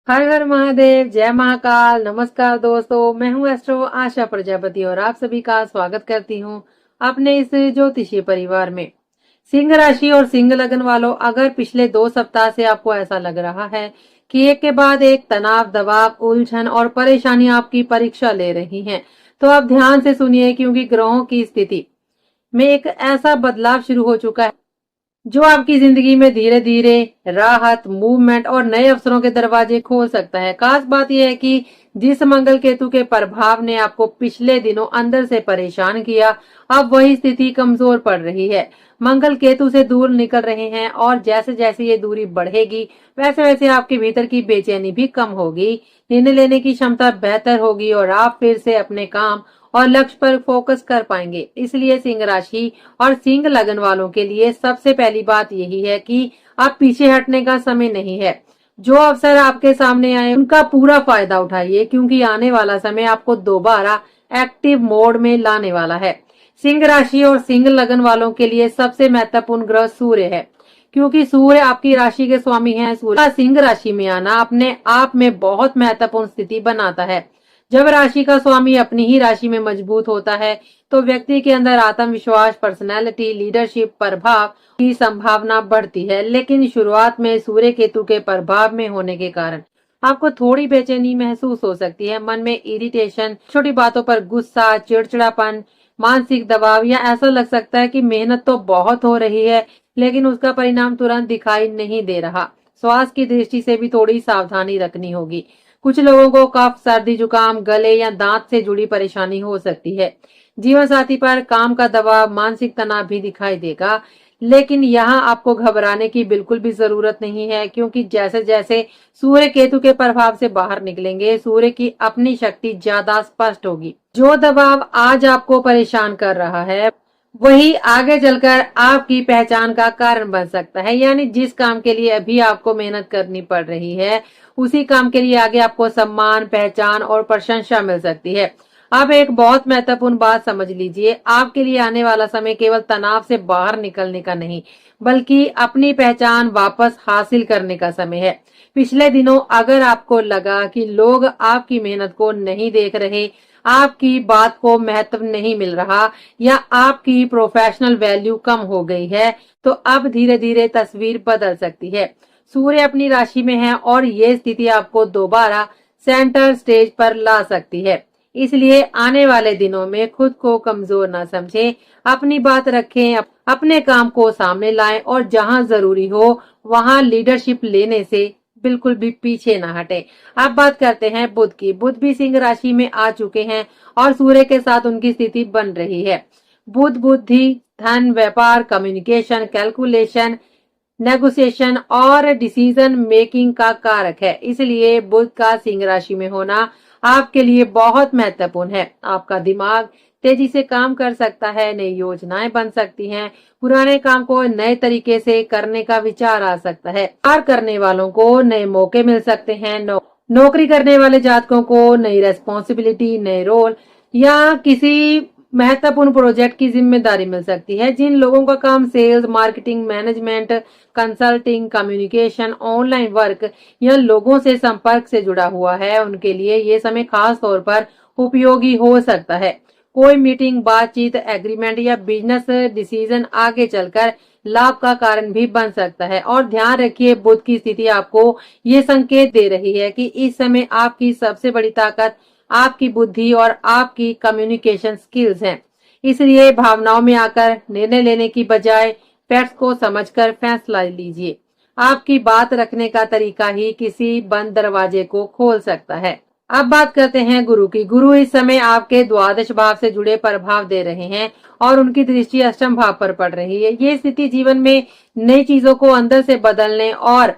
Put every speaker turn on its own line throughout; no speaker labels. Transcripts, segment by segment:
हर हर महादेव, जय महाकाल। नमस्कार दोस्तों, मैं हूं एस्ट्रो आशा प्रजापति और आप सभी का स्वागत करती हूं अपने इस ज्योतिषीय परिवार में। सिंह राशि और सिंह लगन वालों, अगर पिछले 2 सप्ताह से आपको ऐसा लग रहा है कि एक के बाद एक तनाव, दबाव, उलझन और परेशानी आपकी परीक्षा ले रही हैं, तो आप ध्यान से सुनिए, क्योंकि ग्रहों की स्थिति में एक ऐसा बदलाव शुरू हो चुका है जो आपकी जिंदगी में धीरे धीरे राहत, मूवमेंट और नए अवसरों के दरवाजे खोल सकता है। खास बात यह है कि जिस मंगल केतु के प्रभाव ने आपको पिछले दिनों अंदर से परेशान किया, अब वही स्थिति कमजोर पड़ रही है। मंगल केतु से दूर निकल रहे हैं और जैसे जैसे ये दूरी बढ़ेगी, वैसे वैसे आपके भीतर की बेचैनी भी कम होगी, निर्णय लेने की क्षमता बेहतर होगी और आप फिर से अपने काम और लक्ष्य पर फोकस कर पाएंगे। इसलिए सिंह राशि और सिंह लगन वालों के लिए सबसे पहली बात यही है कि अब पीछे हटने का समय नहीं है। जो अवसर आपके सामने आए उनका पूरा फायदा उठाइए, क्योंकि आने वाला समय आपको दोबारा एक्टिव मोड में लाने वाला है। सिंह राशि और सिंह लगन वालों के लिए सबसे महत्वपूर्ण ग्रह सूर्य है, क्योंकि सूर्य आपकी राशि के स्वामी हैं। सूर्य का सिंह राशि में आना अपने आप में बहुत महत्वपूर्ण स्थिति बनाता है। जब राशि का स्वामी अपनी ही राशि में मजबूत होता है, तो व्यक्ति के अंदर आत्मविश्वास, पर्सनैलिटी, लीडरशिप, प्रभाव की संभावना बढ़ती है। लेकिन शुरुआत में सूर्य केतु के प्रभाव में होने के कारण आपको थोड़ी बेचैनी महसूस हो सकती है। मन में इरिटेशन, छोटी बातों पर गुस्सा, चिड़चिड़ापन, मानसिक दबाव, या ऐसा लग सकता है कि मेहनत तो बहुत हो रही है लेकिन उसका परिणाम तुरंत दिखाई नहीं दे रहा। स्वास्थ्य की दृष्टि से भी थोड़ी सावधानी रखनी होगी। कुछ लोगों को कफ, सर्दी, जुकाम, गले या दांत से जुड़ी परेशानी हो सकती है। जीवन साथी पर काम का दबाव, मानसिक तनाव भी दिखाई देगा। लेकिन यहाँ आपको घबराने की बिल्कुल भी जरूरत नहीं है, क्योंकि जैसे जैसे सूर्य केतु के प्रभाव से बाहर निकलेंगे, सूर्य की अपनी शक्ति ज्यादा स्पष्ट होगी। जो दबाव आज आपको परेशान कर रहा है, वही आगे चलकर आपकी पहचान का कारण बन सकता है। यानी जिस काम के लिए अभी आपको मेहनत करनी पड़ रही है, उसी काम के लिए आगे आपको सम्मान, पहचान और प्रशंसा मिल सकती है। अब एक बहुत महत्वपूर्ण बात समझ लीजिए, आपके लिए आने वाला समय केवल तनाव से बाहर निकलने का नहीं, बल्कि अपनी पहचान वापस हासिल करने का समय है। पिछले दिनों अगर आपको लगा कि लोग आपकी मेहनत को नहीं देख रहे, आपकी बात को महत्व नहीं मिल रहा, या आपकी प्रोफेशनल वैल्यू कम हो गई है, तो अब धीरे धीरे तस्वीर बदल सकती है। सूर्य अपनी राशि में है और ये स्थिति आपको दोबारा सेंटर स्टेज पर ला सकती है। इसलिए आने वाले दिनों में खुद को कमजोर ना समझें, अपनी बात रखें, अपने काम को सामने लाएं और जहां जरूरी हो वहां लीडरशिप लेने से बिल्कुल भी पीछे ना हटे। अब बात करते हैं बुध की। बुध भी सिंह राशि में आ चुके हैं और सूर्य के साथ उनकी स्थिति बन रही है। बुध बुद्धि, धन, व्यापार, कम्युनिकेशन, कैलकुलेशन, नेगोशिएशन और डिसीजन मेकिंग का कारक है। इसलिए बुध का सिंह राशि में होना आपके लिए बहुत महत्वपूर्ण है। आपका दिमाग तेजी से काम कर सकता है, नई योजनाएं बन सकती हैं, पुराने काम को नए तरीके से करने का विचार आ सकता है। कार्य करने वालों को नए मौके मिल सकते हैं। नौकरी करने वाले जातकों को नई रेस्पॉन्सिबिलिटी, नए रोल या किसी महत्वपूर्ण प्रोजेक्ट की जिम्मेदारी मिल सकती है। जिन लोगों का काम sales, marketing, management, consulting, communication, online work या लोगों से संपर्क से जुड़ा हुआ है, उनके लिए ये समय खास तौर पर उपयोगी हो सकता है। कोई मीटिंग, बातचीत, एग्रीमेंट या बिजनेस डिसीजन आगे चलकर लाभ का कारण भी बन सकता है। और ध्यान रखिए, बुध की स्थिति आपको ये संकेत दे रही है कि इस समय आपकी सबसे बड़ी ताकत आपकी बुद्धि और आपकी कम्युनिकेशन स्किल्स हैं। इसलिए भावनाओं में आकर निर्णय लेने की बजाय फैक्ट्स को समझकर फैसला लीजिए। आपकी बात रखने का तरीका ही किसी बंद दरवाजे को खोल सकता है। अब बात करते हैं गुरु की। गुरु इस समय आपके द्वादश भाव से जुड़े प्रभाव दे रहे हैं और उनकी दृष्टि अष्टम भाव पर पड़ रही है। ये स्थिति जीवन में नई चीजों को अंदर से बदलने और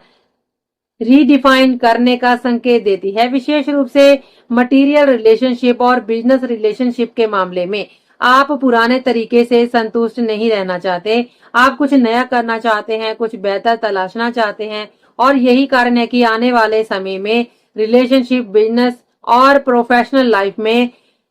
रीडिफाइन करने का संकेत देती है। विशेष रूप से मटेरियल रिलेशनशिप और बिजनेस रिलेशनशिप के मामले में आप पुराने तरीके से संतुष्ट नहीं रहना चाहते, आप कुछ नया करना चाहते हैं, कुछ बेहतर तलाशना चाहते हैं। और यही कारण है कि आने वाले समय में रिलेशनशिप, बिजनेस और प्रोफेशनल लाइफ में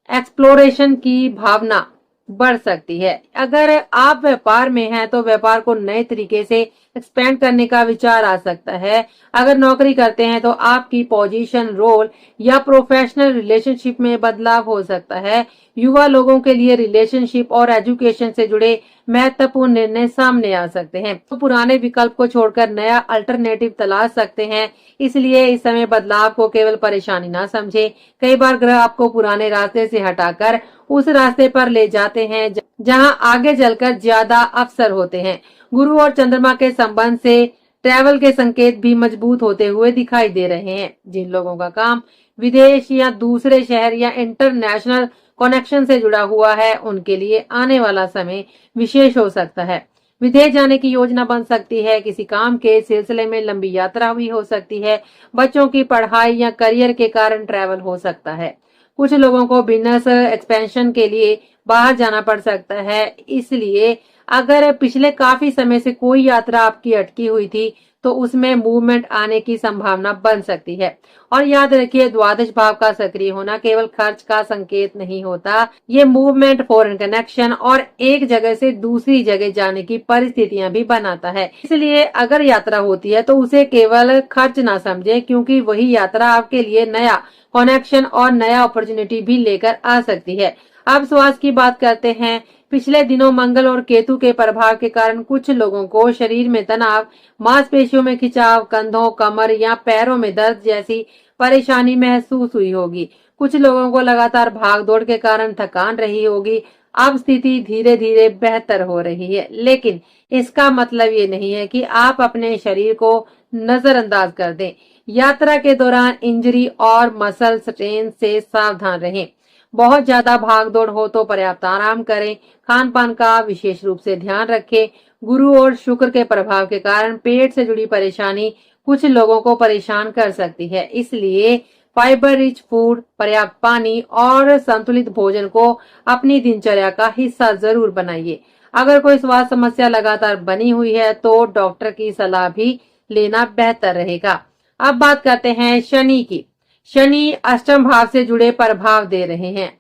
एक्सप्लोरेशन की भावना बढ़ सकती है। अगर आप व्यापार में हैं तो व्यापार को नए तरीके से एक्सपेंड करने का विचार आ सकता है। अगर नौकरी करते हैं तो आपकी पोजीशन, रोल या प्रोफेशनल रिलेशनशिप में बदलाव हो सकता है। युवा लोगों के लिए रिलेशनशिप और एजुकेशन से जुड़े महत्वपूर्ण निर्णय सामने आ सकते हैं। तो पुराने विकल्प को छोड़कर नया अल्टरनेटिव तलाश सकते हैं। इसलिए इस समय बदलाव को केवल परेशानी ना समझे। कई बार ग्रह आपको पुराने रास्ते से हटाकर उस रास्ते पर ले जाते हैं जहां आगे चलकर ज्यादा अवसर होते हैं। गुरु और चंद्रमा के संबंध से ट्रैवल के संकेत भी मजबूत होते हुए दिखाई दे रहे हैं। जिन लोगों का काम विदेश या दूसरे शहर या इंटरनेशनल कनेक्शन से जुड़ा हुआ है, उनके लिए आने वाला समय विशेष हो सकता है। विदेश जाने की योजना बन सकती है। किसी काम के सिलसिले में लंबी यात्रा भी हो सकती है। बच्चों की पढ़ाई या करियर के कारण ट्रैवल हो सकता है। कुछ लोगों को बिजनेस एक्सपेंशन के लिए बाहर जाना पड़ सकता है। इसलिए अगर पिछले काफी समय से कोई यात्रा आपकी अटकी हुई थी तो उसमें मूवमेंट आने की संभावना बन सकती है। और याद रखिए, द्वादश भाव का सक्रिय होना केवल खर्च का संकेत नहीं होता। ये मूवमेंट, फॉरेन कनेक्शन और एक जगह से दूसरी जगह जाने की परिस्थितियां भी बनाता है। इसलिए अगर यात्रा होती है तो उसे केवल खर्च ना समझे, क्योंकि वही यात्रा आपके लिए नया कनेक्शन और नया अपॉर्चुनिटी भी लेकर आ सकती है। अब स्वास्थ्य की बात करते हैं। पिछले दिनों मंगल और केतु के प्रभाव के कारण कुछ लोगों को शरीर में तनाव, मांसपेशियों में खिंचाव, कंधों, कमर या पैरों में दर्द जैसी परेशानी महसूस हुई होगी। कुछ लोगों को लगातार भाग दौड़ के कारण थकान रही होगी। अब स्थिति धीरे धीरे बेहतर हो रही है, लेकिन इसका मतलब ये नहीं है कि आप अपने शरीर को नजरअंदाज कर दें। यात्रा के दौरान इंजरी और मसल स्ट्रेन से सावधान रहें। बहुत ज्यादा भाग दौड़ हो तो पर्याप्त आराम करें। खान पान का विशेष रूप से ध्यान रखें। गुरु और शुक्र के प्रभाव के कारण पेट से जुड़ी परेशानी कुछ लोगों को परेशान कर सकती है। इसलिए फाइबर रिच फूड, पर्याप्त पानी और संतुलित भोजन को अपनी दिनचर्या का हिस्सा जरूर बनाइए। अगर कोई स्वास्थ्य समस्या लगातार बनी हुई है तो डॉक्टर की सलाह भी लेना बेहतर रहेगा। अब बात करते हैं शनि की। शनि अष्टम भाव से जुड़े प्रभाव दे रहे हैं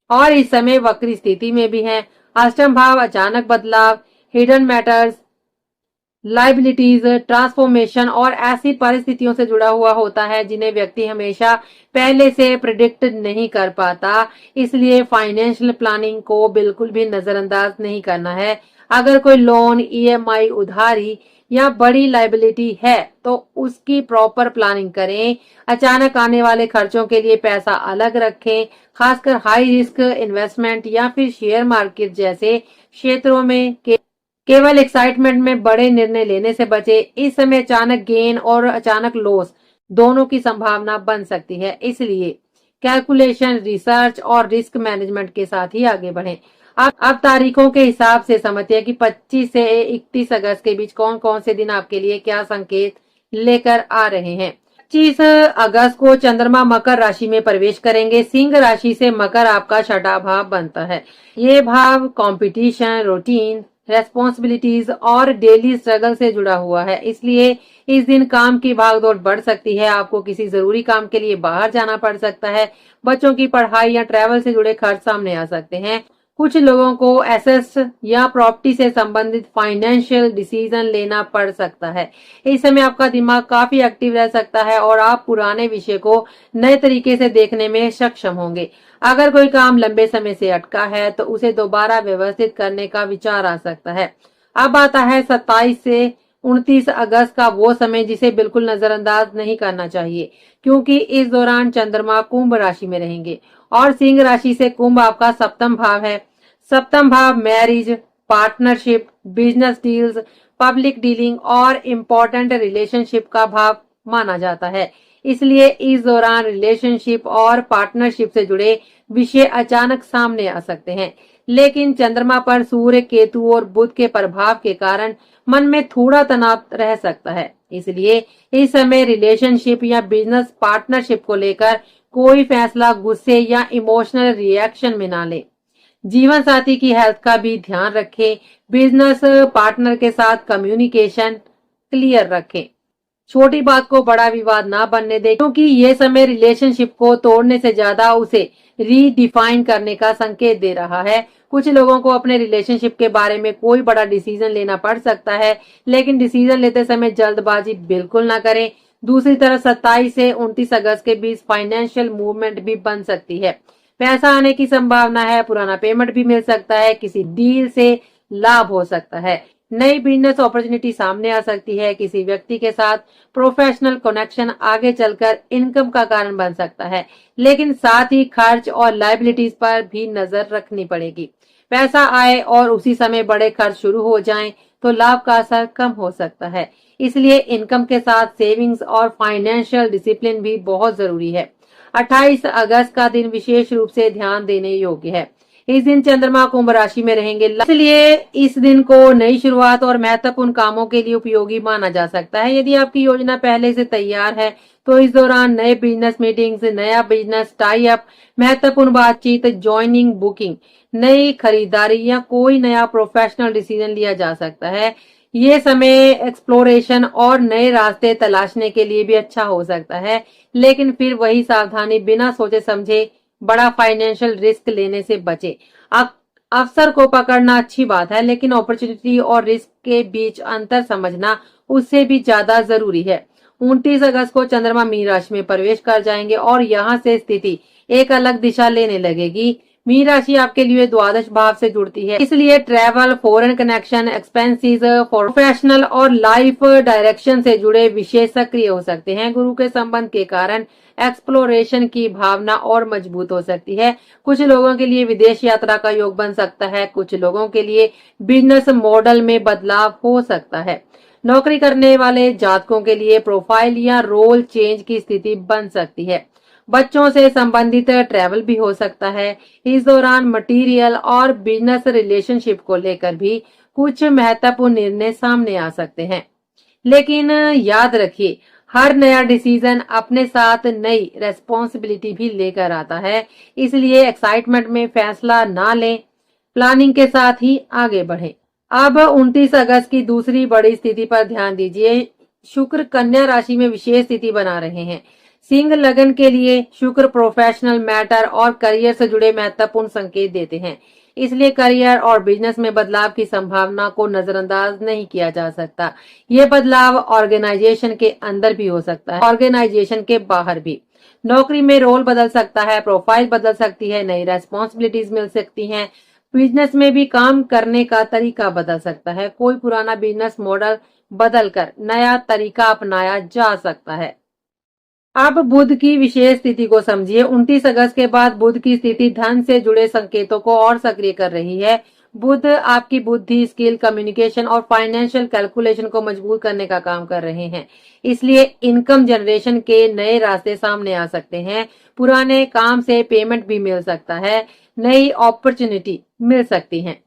और इस समय वक्री स्थिति में भी हैं। अष्टम भाव अचानक बदलाव, हिडन मैटर्स, लाइबिलिटीज, ट्रांसफॉर्मेशन और ऐसी परिस्थितियों से जुड़ा हुआ होता है जिन्हें व्यक्ति हमेशा पहले से प्रिडिक्ट नहीं कर पाता। इसलिए फाइनेंशियल प्लानिंग को बिल्कुल भी नजरअंदाज नहीं करना है। अगर कोई लोन, ईएमआई, उधारी या बड़ी लाइबिलिटी है तो उसकी प्रॉपर प्लानिंग करें। अचानक आने वाले खर्चों के लिए पैसा अलग रखें। खासकर हाई रिस्क इन्वेस्टमेंट या फिर शेयर मार्केट जैसे क्षेत्रों में केवल एक्साइटमेंट में बड़े निर्णय लेने से बचे। इस समय अचानक गेन और अचानक लॉस दोनों की संभावना बन सकती है। इसलिए कैलकुलेशन, रिसर्च और रिस्क मैनेजमेंट के साथ ही आगे बढ़ें। अब तारीखों के हिसाब से समझिए कि 25 से 31 अगस्त के बीच कौन कौन से दिन आपके लिए क्या संकेत लेकर आ रहे हैं। 25 अगस्त को चंद्रमा मकर राशि में प्रवेश करेंगे। सिंह राशि से मकर आपका छठा भाव बनता है। ये भाव कंपटीशन, रूटीन, रेस्पॉन्सिबिलिटीज और डेली स्ट्रगल से जुड़ा हुआ है। इसलिए इस दिन काम की भागदौड़ बढ़ सकती है। आपको किसी जरूरी काम के लिए बाहर जाना पड़ सकता है। बच्चों की पढ़ाई या ट्रैवल से जुड़े खर्च सामने आ सकते हैं। कुछ लोगों को एसेट्स या प्रॉपर्टी से संबंधित फाइनेंशियल डिसीजन लेना पड़ सकता है। इस समय आपका दिमाग काफी एक्टिव रह सकता है और आप पुराने विषय को नए तरीके से देखने में सक्षम होंगे। अगर कोई काम लंबे समय से अटका है तो उसे दोबारा व्यवस्थित करने का विचार आ सकता है। अब आता है 27 से 29 अगस्त का वो समय जिसे बिल्कुल नजरअंदाज नहीं करना चाहिए, क्योंकि इस दौरान चंद्रमा कुंभ राशि में रहेंगे और सिंह राशि से कुंभ आपका सप्तम भाव है। सप्तम भाव marriage, partnership, business deals, public dealing और इम्पोर्टेंट रिलेशनशिप का भाव माना जाता है। इसलिए इस दौरान रिलेशनशिप और पार्टनरशिप से जुड़े विषय अचानक सामने आ सकते हैं। लेकिन चंद्रमा पर सूर्य, केतु और बुध के प्रभाव के कारण मन में थोड़ा तनाव रह सकता है। इसलिए इस समय रिलेशनशिप या बिजनेस पार्टनरशिप को लेकर कोई फैसला गुस्से या इमोशनल रिएक्शन में ना ले। जीवन साथी की हेल्थ का भी ध्यान रखें। बिजनेस पार्टनर के साथ कम्युनिकेशन क्लियर रखें। छोटी बात को बड़ा विवाद ना बनने दे, क्योंकि ये समय रिलेशनशिप को तोड़ने से ज्यादा उसे रीडिफाइन करने का संकेत दे रहा है। कुछ लोगों को अपने रिलेशनशिप के बारे में कोई बड़ा डिसीजन लेना पड़ सकता है, लेकिन डिसीजन लेते समय जल्दबाजी बिल्कुल ना करें। दूसरी तरफ 27 से 29 अगस्त के बीच फाइनेंशियल मूवमेंट भी बन सकती है। पैसा आने की संभावना है, पुराना पेमेंट भी मिल सकता है, किसी डील से लाभ हो सकता है, नई बिजनेस अपॉर्चुनिटी सामने आ सकती है, किसी व्यक्ति के साथ प्रोफेशनल कनेक्शन आगे चलकर इनकम का कारण बन सकता है, लेकिन साथ ही खर्च और लायबिलिटीज पर भी नजर रखनी पड़ेगी। पैसा आए और उसी समय बड़े खर्च शुरू हो जाएं तो लाभ का असर कम हो सकता है। इसलिए इनकम के साथ सेविंग्स और फाइनेंशियल डिसिप्लिन भी बहुत जरूरी है। 28 अगस्त का दिन विशेष रूप से ध्यान देने योग्य है। इस दिन चंद्रमा कुंभ राशि में रहेंगे, इसलिए इस दिन को नई शुरुआत और महत्वपूर्ण कामों के लिए उपयोगी माना जा सकता है। यदि आपकी योजना पहले से तैयार है तो इस दौरान नए बिजनेस मीटिंग्स, नया बिजनेस टाई अप, महत्वपूर्ण बातचीत, ज्वाइनिंग, बुकिंग, नई खरीदारी या कोई नया प्रोफेशनल डिसीजन लिया जा सकता है। ये समय एक्सप्लोरेशन और नए रास्ते तलाशने के लिए भी अच्छा हो सकता है, लेकिन फिर वही सावधानी, बिना सोचे समझे बड़ा फाइनेंशियल रिस्क लेने से बचे। अवसर को पकड़ना अच्छी बात है, लेकिन अपॉर्चुनिटी और रिस्क के बीच अंतर समझना उससे भी ज्यादा जरूरी है। 29 अगस्त को चंद्रमा मीन राशि में प्रवेश कर जाएंगे और यहाँ से स्थिति एक अलग दिशा लेने लगेगी। मीन राशि आपके लिए द्वादश भाव से जुड़ती है, इसलिए travel, foreign connection, expenses, professional और लाइफ डायरेक्शन से जुड़े विशेष सक्रिय हो सकते हैं। गुरु के संबंध के कारण एक्सप्लोरेशन की भावना और मजबूत हो सकती है। कुछ लोगों के लिए विदेश यात्रा का योग बन सकता है, कुछ लोगों के लिए बिजनेस मॉडल में बदलाव हो सकता है। नौकरी करने वाले जातकों के लिए प्रोफाइल या रोल चेंज की स्थिति बन सकती है। बच्चों से संबंधित ट्रैवल भी हो सकता है। इस दौरान मटेरियल और बिजनेस रिलेशनशिप को लेकर भी कुछ महत्वपूर्ण निर्णय सामने आ सकते हैं, लेकिन याद रखिए, हर नया डिसीजन अपने साथ नई रेस्पॉन्सिबिलिटी भी लेकर आता है, इसलिए एक्साइटमेंट में फैसला ना लें, प्लानिंग के साथ ही आगे बढ़ें। अब 29 अगस्त की दूसरी बड़ी स्थिति पर ध्यान दीजिए। शुक्र कन्या राशि में विशेष स्थिति बना रहे हैं। सिंह लगन के लिए शुक्र प्रोफेशनल मैटर और करियर से जुड़े महत्वपूर्ण संकेत देते हैं, इसलिए करियर और बिजनेस में बदलाव की संभावना को नजरअंदाज नहीं किया जा सकता। ये बदलाव ऑर्गेनाइजेशन के अंदर भी हो सकता है, ऑर्गेनाइजेशन के बाहर भी। नौकरी में रोल बदल सकता है, प्रोफाइल बदल सकती है, नई रेस्पॉन्सिबिलिटीज मिल सकती हैं। बिजनेस में भी काम करने का तरीका बदल सकता है, कोई पुराना बिजनेस मॉडल बदलकर नया तरीका अपनाया जा सकता है। अब बुध की विशेष स्थिति को समझिए। 29 अगस्त के बाद बुध की स्थिति धन से जुड़े संकेतों को और सक्रिय कर रही है। बुध आपकी बुद्धि, स्किल, कम्युनिकेशन और फाइनेंशियल कैलकुलेशन को मजबूत करने का काम कर रहे हैं, इसलिए इनकम जनरेशन के नए रास्ते सामने आ सकते हैं। पुराने काम से पेमेंट भी मिल सकता है, नई अपॉर्चुनिटी मिल सकती है,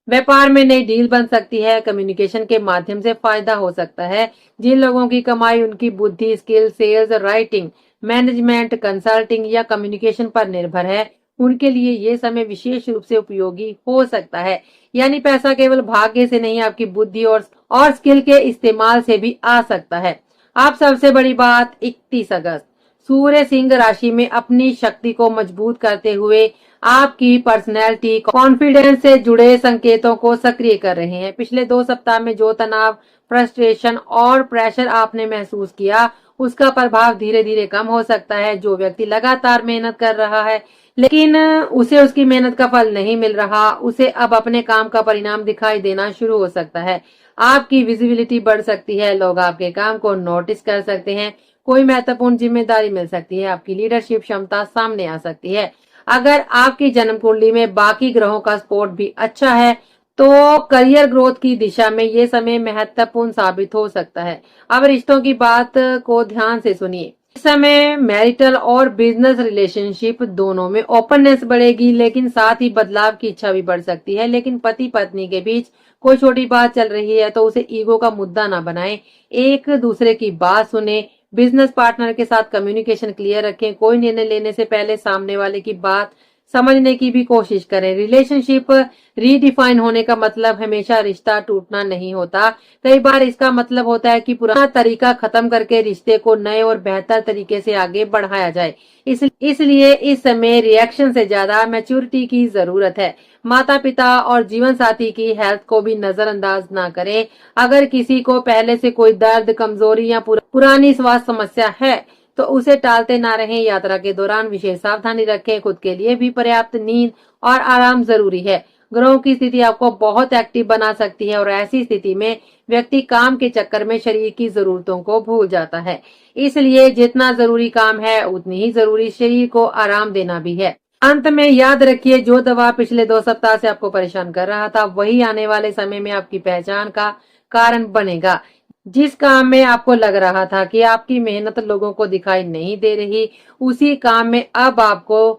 व्यापार में नई डील बन सकती है, कम्युनिकेशन के माध्यम से फायदा हो सकता है। जिन लोगों की कमाई उनकी बुद्धि, skill, sales, writing, management, consulting या कम्युनिकेशन पर निर्भर है, उनके लिए ये समय विशेष रूप से उपयोगी हो सकता है। यानी पैसा केवल भाग्य से नहीं, आपकी बुद्धि और स्किल के इस्तेमाल से भी आ सकता है। अब सबसे बड़ी बात, 31 अगस्त सूर्य सिंह राशि में अपनी शक्ति को मजबूत करते हुए आपकी पर्सनैलिटी, कॉन्फिडेंस से जुड़े संकेतों को सक्रिय कर रहे हैं। पिछले 2 सप्ताह में जो तनाव, फ्रस्ट्रेशन और प्रेशर आपने महसूस किया, उसका प्रभाव धीरे धीरे कम हो सकता है। जो व्यक्ति लगातार मेहनत कर रहा है लेकिन उसे उसकी मेहनत का फल नहीं मिल रहा, उसे अब अपने काम का परिणाम दिखाई देना शुरू हो सकता है। आपकी विजिबिलिटी बढ़ सकती है, लोग आपके काम को नोटिस कर सकते हैं, कोई महत्वपूर्ण जिम्मेदारी मिल सकती है, आपकी लीडरशिप क्षमता सामने आ सकती है। अगर आपकी जन्म कुंडली में बाकी ग्रहों का सपोर्ट भी अच्छा है तो करियर ग्रोथ की दिशा में ये समय महत्वपूर्ण साबित हो सकता है। अब रिश्तों की बात को ध्यान से सुनिए। इस समय मैरिटल और बिजनेस रिलेशनशिप दोनों में ओपननेस बढ़ेगी, लेकिन साथ ही बदलाव की इच्छा भी बढ़ सकती है। लेकिन पति पत्नी के बीच कोई छोटी बात चल रही है तो उसे ईगो का मुद्दा ना बनाएं, एक दूसरे की बात सुने। बिजनेस पार्टनर के साथ कम्युनिकेशन क्लियर रखें, कोई निर्णय लेने से पहले सामने वाले की बात समझने की भी कोशिश करें। रिलेशनशिप रीडिफाइन होने का मतलब हमेशा रिश्ता टूटना नहीं होता। कई बार इसका मतलब होता है कि पुराना तरीका खत्म करके रिश्ते को नए और बेहतर तरीके से आगे बढ़ाया जाए। इसलिए इस समय रिएक्शन से ज्यादा मैच्योरिटी की जरूरत है। माता पिता और जीवन साथी की हेल्थ को भी नजरअंदाज ना करें। अगर किसी को पहले से कोई दर्द, कमजोरी या पुरानी स्वास्थ्य समस्या है तो उसे टालते ना रहें। यात्रा के दौरान विशेष सावधानी रखें। खुद के लिए भी पर्याप्त नींद और आराम जरूरी है। ग्रहों की स्थिति आपको बहुत एक्टिव बना सकती है और ऐसी स्थिति में व्यक्ति काम के चक्कर में शरीर की जरूरतों को भूल जाता है। इसलिए जितना जरूरी काम है उतनी ही जरूरी शरीर को आराम देना भी है। अंत में याद रखिए, जो दवा पिछले 2 सप्ताह से आपको परेशान कर रहा था वही आने वाले समय में आपकी पहचान का कारण बनेगा। जिस काम में आपको लग रहा था कि आपकी मेहनत लोगों को दिखाई नहीं दे रही, उसी काम में अब आपको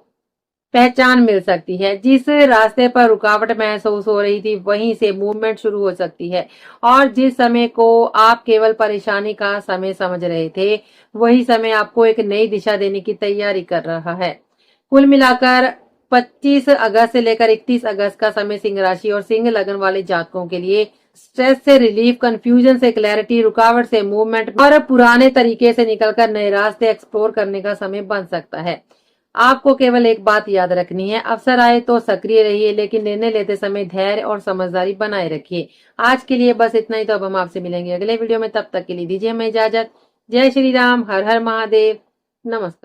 पहचान मिल सकती है। जिस रास्ते पर रुकावट महसूस हो रही थी वहीं से मूवमेंट शुरू हो सकती है। और जिस समय को आप केवल परेशानी का समय समझ रहे थे वही समय आपको एक नई दिशा देने की तैयारी कर रहा है। कुल मिलाकर 25 अगस्त से लेकर 31 अगस्त का समय सिंह राशि और सिंह लगन वाले जातकों के लिए स्ट्रेस से रिलीफ, कंफ्यूजन से क्लैरिटी, रुकावट से मूवमेंट और पुराने तरीके से निकलकर नए रास्ते एक्सप्लोर करने का समय बन सकता है। आपको केवल एक बात याद रखनी है, अवसर आए तो सक्रिय रहिए लेकिन निर्णय लेते समय धैर्य और समझदारी बनाए रखिए। आज के लिए बस इतना ही। तो अब हम आपसे मिलेंगे अगले वीडियो में। तब तक के लिए दीजिए हमें इजाजत। जय श्री राम, हर हर महादेव, नमस्कार।